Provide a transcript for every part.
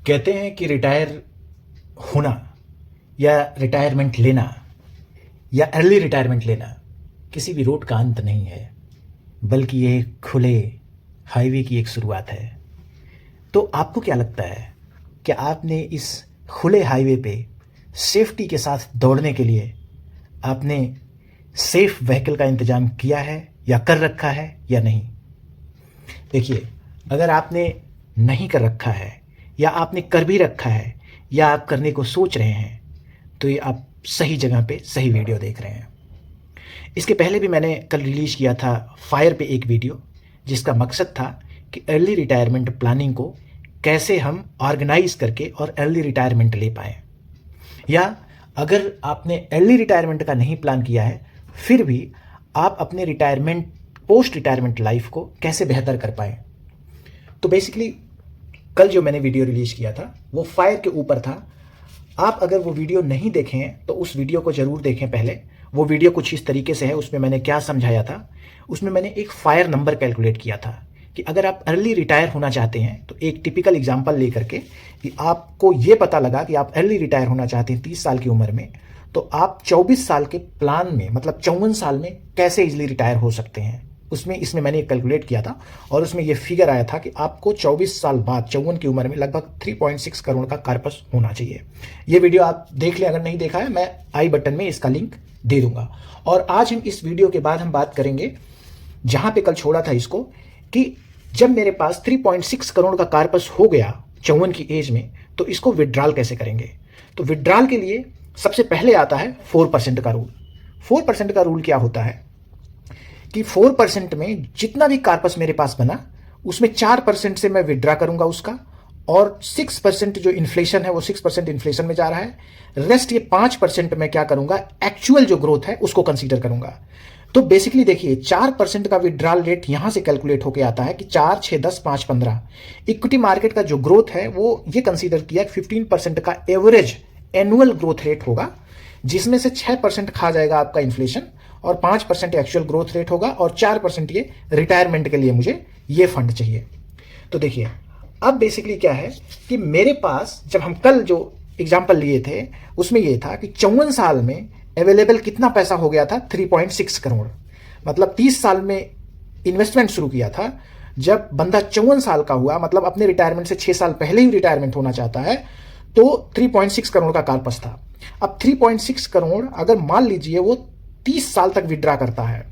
कहते हैं कि रिटायर होना या रिटायरमेंट लेना या अर्ली रिटायरमेंट लेना किसी भी रोड का अंत नहीं है, बल्कि ये खुले हाईवे की एक शुरुआत है। तो आपको क्या लगता है कि आपने इस खुले हाईवे पे सेफ्टी के साथ दौड़ने के लिए आपने सेफ व्हीकल का इंतज़ाम किया है या कर रखा है या नहीं? देखिए, अगर आपने नहीं कर रखा है या आपने कर भी रखा है या आप करने को सोच रहे हैं, तो ये आप सही जगह पे सही वीडियो देख रहे हैं। इसके पहले भी मैंने कल रिलीज़ किया था फायर पे एक वीडियो, जिसका मकसद था कि अर्ली रिटायरमेंट प्लानिंग को कैसे हम ऑर्गेनाइज करके और अर्ली रिटायरमेंट ले पाएँ, या अगर आपने अर्ली रिटायरमेंट का नहीं प्लान किया है फिर भी आप अपने रिटायरमेंट पोस्ट रिटायरमेंट लाइफ को कैसे बेहतर कर पाएँ। तो बेसिकली कल जो मैंने वीडियो रिलीज़ किया था वो फायर के ऊपर था। आप अगर वो वीडियो नहीं देखें हैं तो उस वीडियो को ज़रूर देखें। पहले वो वीडियो कुछ इस तरीके से है, उसमें मैंने क्या समझाया था, उसमें मैंने एक फायर नंबर कैलकुलेट किया था कि अगर आप अर्ली रिटायर होना चाहते हैं तो एक टिपिकल एग्जांपल लेकर के कि आपको ये पता लगा कि आप अर्ली रिटायर होना चाहते हैं 30 साल की उम्र में, तो आप 24 साल के प्लान में मतलब 54 साल में कैसे इजीली रिटायर हो सकते हैं। इसमें मैंने कैलकुलेट किया था और उसमें ये फिगर आया था कि आपको 24 साल बाद 54 की उम्र में लगभग 3.6 करोड़ का कार्पस होना चाहिए। ये वीडियो आप देख लें, अगर नहीं देखा है मैं आई बटन में इसका लिंक दे दूंगा। और आज हम इस वीडियो के बाद हम बात करेंगे जहां पे कल छोड़ा था इसको, कि जब मेरे पास 3.6 करोड़ का कार्पस हो गया 54 की एज में, तो इसको विड्रॉल कैसे करेंगे। तो विड्रॉल के लिए सबसे पहले आता है 4% का रूल। 4% का रूल क्या होता है कि 4% में जितना भी कार्पस मेरे पास बना उसमें 4% से मैं विड्रा करूंगा उसका, और 6% जो इन्फ्लेशन है वो 6% इन्फ्लेशन में जा रहा है। रेस्ट ये 5% मैं क्या करूंगा, एक्चुअल जो ग्रोथ है उसको कंसीडर करूंगा। तो बेसिकली देखिए 4% का विड्रॉल रेट यहां से कैलकुलेट होकर आता है कि 4, 6, 10, 5, 15। इक्विटी मार्केट का जो ग्रोथ है वो ये कंसीडर किया 15% का एवरेज एनुअल ग्रोथ रेट होगा, जिसमें से 6% खा जाएगा आपका इन्फ्लेशन और 5% एक्चुअल ग्रोथ रेट होगा और 4% ये रिटायरमेंट के लिए मुझे ये फंड चाहिए। तो देखिए अब बेसिकली क्या है कि मेरे पास जब हम कल जो एग्जांपल लिए थे उसमें ये था कि 54 साल में अवेलेबल कितना पैसा हो गया था, 3.6 करोड़। मतलब 30 साल में इन्वेस्टमेंट शुरू किया था, जब बंदा 54 साल का हुआ मतलब अपने रिटायरमेंट से 6 साल पहले ही रिटायरमेंट होना चाहता है, तो 3.6 करोड़ का कार्पस था। अब 3.6 करोड़ अगर मान लीजिए वो 30 साल तक विड्रा करता है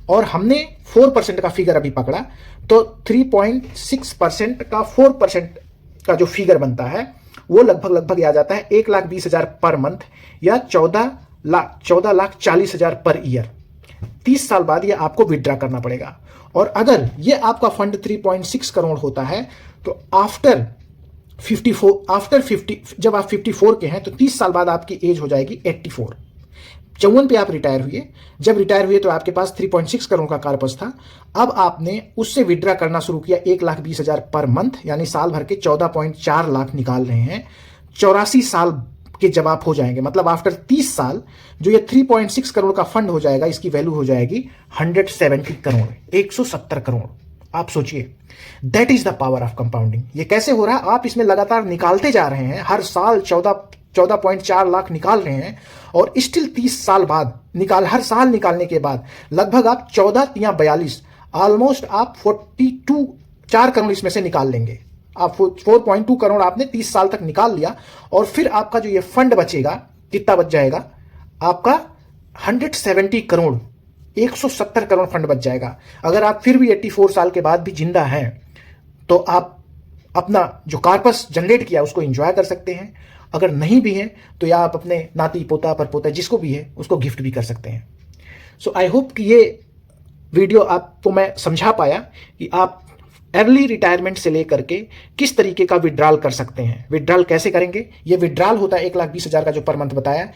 और हमने 4% का फिगर अभी पकड़ा, तो 3.6% का 4% का जो फिगर बनता है वो लगभग आ जाता है 1,20,000 पर मंथ या 14,40,000 पर ईयर। 30 साल बाद ये आपको विड्रा करना पड़ेगा। और अगर ये आपका फंड 3.6 करोड़ होता है तो आफ्टर 50 जब आप 54 के हैं तो 30 साल बाद आपकी एज हो जाएगी 84। 54 पे आप रिटायर हुए, जब रिटायर हुए तो आपके पास 3.6 करोड़ का कार्पस था। अब आपने उससे विड्रा करना शुरू किया 1,20,000 पर मंथ, यानी साल भर के 14.4 लाख निकाल रहे हैं। 84 साल के जब आप हो जाएंगे मतलब आफ्टर 30 साल जो ये 3.6 करोड़ का फंड हो जाएगा, इसकी वैल्यू हो जाएगी 170 करोड़, 170 करोड़। आप सोचिए, that is the power of compounding. ये कैसे हो रहा है, आप इसमें लगातार निकालते जा रहे हैं, हर साल 14.4 लाख निकाल रहे हैं और स्टिल 30 साल बाद हर साल निकालने के बाद लगभग आप 14×42 ऑलमोस्ट आप 4 करोड़ इसमें से निकाल लेंगे। आप 4.2 करोड़ आपने 30 साल तक निकाल लिया और फिर आपका जो ये फंड बचेगा कितना बच जाएगा, आपका 170 करोड़, 170 करोड़ फंड बच जाएगा। अगर आप फिर भी 84 साल के बाद भी जिंदा हैं तो आप अपना जो कार्पस जनरेट किया उसको एंजॉय कर सकते हैं। अगर नहीं भी हैं तो या आप अपने नाती पोता परपोता जिसको भी है उसको गिफ्ट भी कर सकते हैं। सो आई होप कि ये वीडियो आपको मैं समझा पाया कि आप अर्ली रिटायरमेंट से लेकर के किस तरीके का विड्रॉल कर सकते हैं। विड्रॉल कैसे करेंगे, ये विड्रॉल होता है 1,20,000 का जो पर मंथ बताया,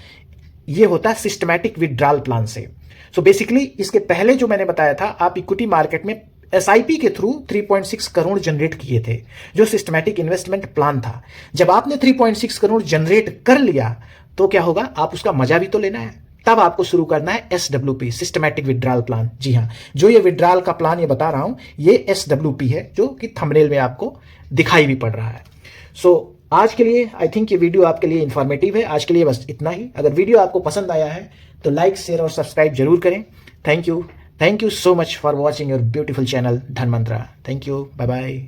ये होता है सिस्टमैटिक विड्रॉल प्लान से। सो बेसिकली इसके पहले जो मैंने बताया था, आप इक्विटी मार्केट में एसआईपी के थ्रू 3.6 करोड़ जनरेट किए थे जो सिस्टमैटिक इन्वेस्टमेंट प्लान था। जब आपने 3.6 करोड़ जनरेट कर लिया तो क्या होगा, आप उसका मजा भी तो लेना है। तब आपको शुरू करना है SWP, सिस्टमैटिक विड्रॉल प्लान। जी हाँ, जो ये विड्रॉल का प्लान ये बता रहा हूं ये SWP है, जो कि थंबनेल में आपको दिखाई भी पड़ रहा है। सो आज के लिए आई थिंक ये वीडियो आपके लिए इन्फॉर्मेटिव है। आज के लिए बस इतना ही। अगर वीडियो आपको पसंद आया है तो लाइक, शेयर और सब्सक्राइब जरूर करें। Thank you so much for watching your beautiful channel Dhan Mantra. Thank you, bye bye.